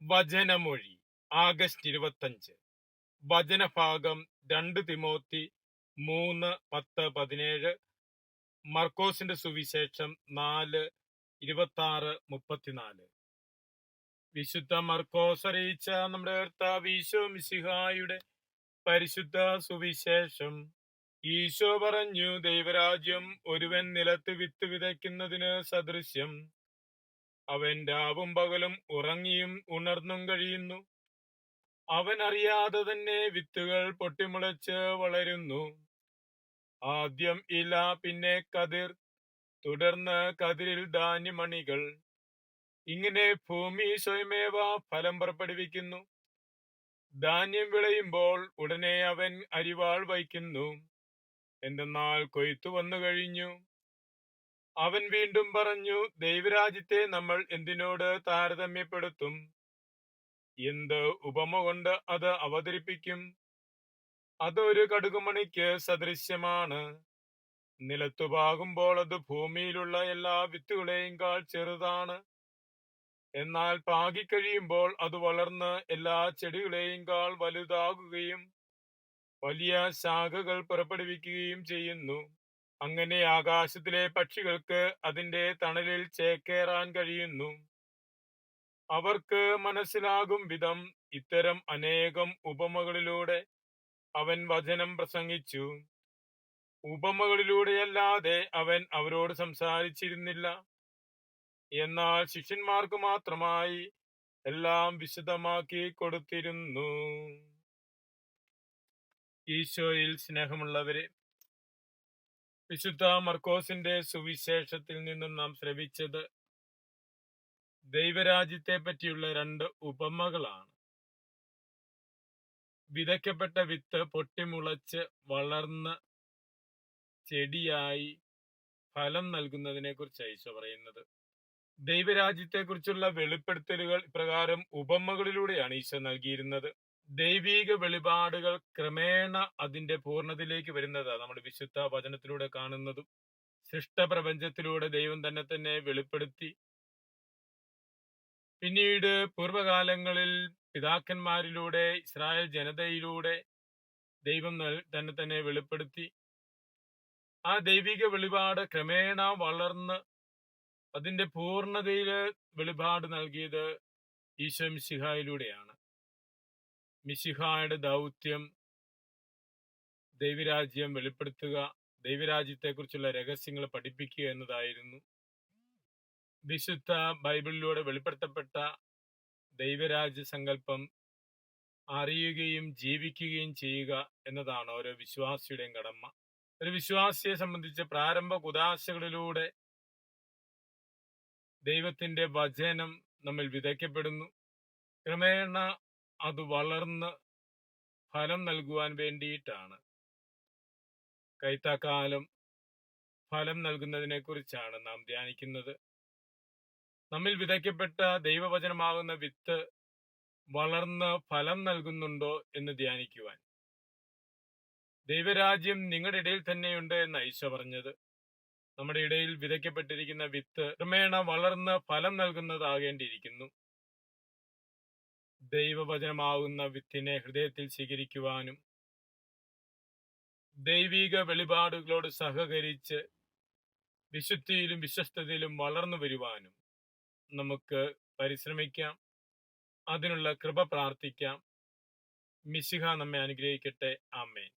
വചനമൊഴി August 25. വചനഭാഗം 2 Timothy 3:10-17, മർക്കോസിന്റെ സുവിശേഷം 4:26-34. വിശുദ്ധ മർക്കോസ് അറിയിച്ച നമ്മുടെ കർത്താവ് ഈശോ മിശിഹായുടെ പരിശുദ്ധ സുവിശേഷം. ഈശോ പറഞ്ഞു, ദൈവരാജ്യം ഒരുവൻ നിലത്ത് വിത്ത് വിതയ്ക്കുന്നതിന് സദൃശ്യം. അവൻ രാവും പകലും ഉറങ്ങിയും ഉണർന്നും കഴിയുന്നു. അവൻ അറിയാതെ തന്നെ വിത്തുകൾ പൊട്ടിമുളച്ച് വളരുന്നു. ആദ്യം ഇല, പിന്നെ കതിർ, തുടർന്ന് കതിരിൽ ധാന്യമണികൾ. ഇങ്ങനെ ഭൂമി സ്വയമേവ ഫലം പുറപ്പെടുവിക്കുന്നു. ധാന്യം വിളയുമ്പോൾ ഉടനെ അവൻ അരിവാൾ വയ്ക്കുന്നു, എന്തെന്നാൽ കൊയ്ത്തു വന്നു കഴിഞ്ഞു. അവൻ വീണ്ടും പറഞ്ഞു, ദൈവരാജ്യത്തെ നമ്മൾ എന്തിനോട് താരതമ്യപ്പെടുത്തും? എന്ത് ഉപമ കൊണ്ട് അത് അവതരിപ്പിക്കും? അതൊരു കടുകുമണിക്ക് സദൃശ്യമാണ്. നിലത്തുപാകുമ്പോൾ അത് ഭൂമിയിലുള്ള എല്ലാ വിത്തുകളെയും ചെറുതാണ്. എന്നാൽ പാകിക്കഴിയുമ്പോൾ അത് വളർന്ന് എല്ലാ ചെടികളെയും വലുതാകുകയും വലിയ ശാഖകൾ പുറപ്പെടുവിക്കുകയും ചെയ്യുന്നു. അങ്ങനെ ആകാശത്തിലെ പക്ഷികൾക്ക് അതിന്റെ തണലിൽ ചേക്കേറാൻ കഴിയുന്നു. അവർക്ക് മനസ്സിലാകും വിധം ഇത്തരം അനേകം ഉപമകളിലൂടെ അവൻ വചനം പ്രസംഗിച്ചു. ഉപമകളിലൂടെയല്ലാതെ അവൻ അവരോട് സംസാരിച്ചിരുന്നില്ല. എന്നാൽ ശിഷ്യന്മാർക്ക് മാത്രമായി എല്ലാം വിശദമാക്കി കൊടുത്തിരുന്നു. ഈശോയിൽ സ്നേഹമുള്ളവരെ, വിശുദ്ധ മർക്കോസിന്റെ സുവിശേഷത്തിൽ നിന്നും നാം ശ്രവിച്ചത് ദൈവരാജ്യത്തെ പറ്റിയുള്ള 2 ഉപമകളാണ്. വിതയ്ക്കപ്പെട്ട വിത്ത് പൊട്ടിമുളച്ച് വളർന്ന് ചെടിയായി ഫലം നൽകുന്നതിനെ കുറിച്ചാണ് ഈശോ പറയുന്നത്. ദൈവരാജ്യത്തെ കുറിച്ചുള്ള വെളിപ്പെടുത്തലുകൾ ഇപ്രകാരം ഉപമകളിലൂടെയാണ് ഈശോ നൽകിയിരുന്നത്. ദൈവീക വെളിപാടുകൾ ക്രമേണ അതിന്റെ പൂർണ്ണതയിലേക്ക് വരുന്നതാണ് നമ്മൾ വിശുദ്ധ വചനത്തിലൂടെ കാണുന്നതും. സൃഷ്ടപ്രപഞ്ചത്തിലൂടെ ദൈവം തന്നെ വെളിപ്പെടുത്തി. പിന്നീട് പൂർവകാലങ്ങളിൽ പിതാക്കന്മാരിലൂടെ, ഇസ്രായേൽ ജനതയിലൂടെ ദൈവം തന്നെ വെളിപ്പെടുത്തി. ആ ദൈവിക വെളിപാട് ക്രമേണ വളർന്ന് അതിന്റെ പൂർണ്ണതയില് വെളിപാട് നൽകിയത് ഈശോ മിശിഹായിലൂടെയാണ്. മിശിഹായുടെ ദൗത്യം ദൈവരാജ്യം വെളിപ്പെടുത്തുക, ദൈവരാജ്യത്തെക്കുറിച്ചുള്ള രഹസ്യങ്ങൾ പഠിപ്പിക്കുക എന്നതായിരുന്നു. വിശുദ്ധ ബൈബിളിലൂടെ വെളിപ്പെടുത്തപ്പെട്ട ദൈവരാജ്യ സങ്കല്പം അറിയുകയും ജീവിക്കുകയും ചെയ്യുക എന്നതാണ് ഓരോ വിശ്വാസിയുടെയും കടമ. ഒരു വിശ്വാസിയെ സംബന്ധിച്ച് പ്രാരംഭ കുദാശകളിലൂടെ ദൈവത്തിന്റെ വചനം നമ്മിൽ വിതയ്ക്കപ്പെടുന്നു. ക്രമേണ അത് വളർന്ന് ഫലം നൽകുവാൻ വേണ്ടിയിട്ടാണ്. കൈത്താക്കാലം ഫലം നൽകുന്നതിനെ കുറിച്ചാണ് നാം ധ്യാനിക്കുന്നത്. നമ്മിൽ വിതയ്ക്കപ്പെട്ട ദൈവവചനമാകുന്ന വിത്ത് വളർന്ന് ഫലം നൽകുന്നുണ്ടോ എന്ന് ധ്യാനിക്കുവാൻ. ദൈവരാജ്യം നിങ്ങളുടെ ഇടയിൽ തന്നെയുണ്ട് എന്ന് ഈശോ പറഞ്ഞത്. നമ്മുടെ ഇടയിൽ വിതയ്ക്കപ്പെട്ടിരിക്കുന്ന വിത്ത് ക്രമേണ വളർന്ന് ഫലം നൽകുന്നതാകേണ്ടിയിരിക്കുന്നു. ദൈവവചനമാകുന്ന വിത്തിനെ ഹൃദയത്തിൽ സ്വീകരിക്കുവാനും ദൈവിക വെളിപാടുകളോട് സഹകരിച്ച് വിശുദ്ധിയിലും വിശ്വസ്തതയിലും വളർന്നു വരുവാനും നമുക്ക് പരിശ്രമിക്കാം. അതിനുള്ള കൃപ പ്രാർത്ഥിക്കാം. മിശിഹ നമ്മെ അനുഗ്രഹിക്കട്ടെ. ആമേൻ.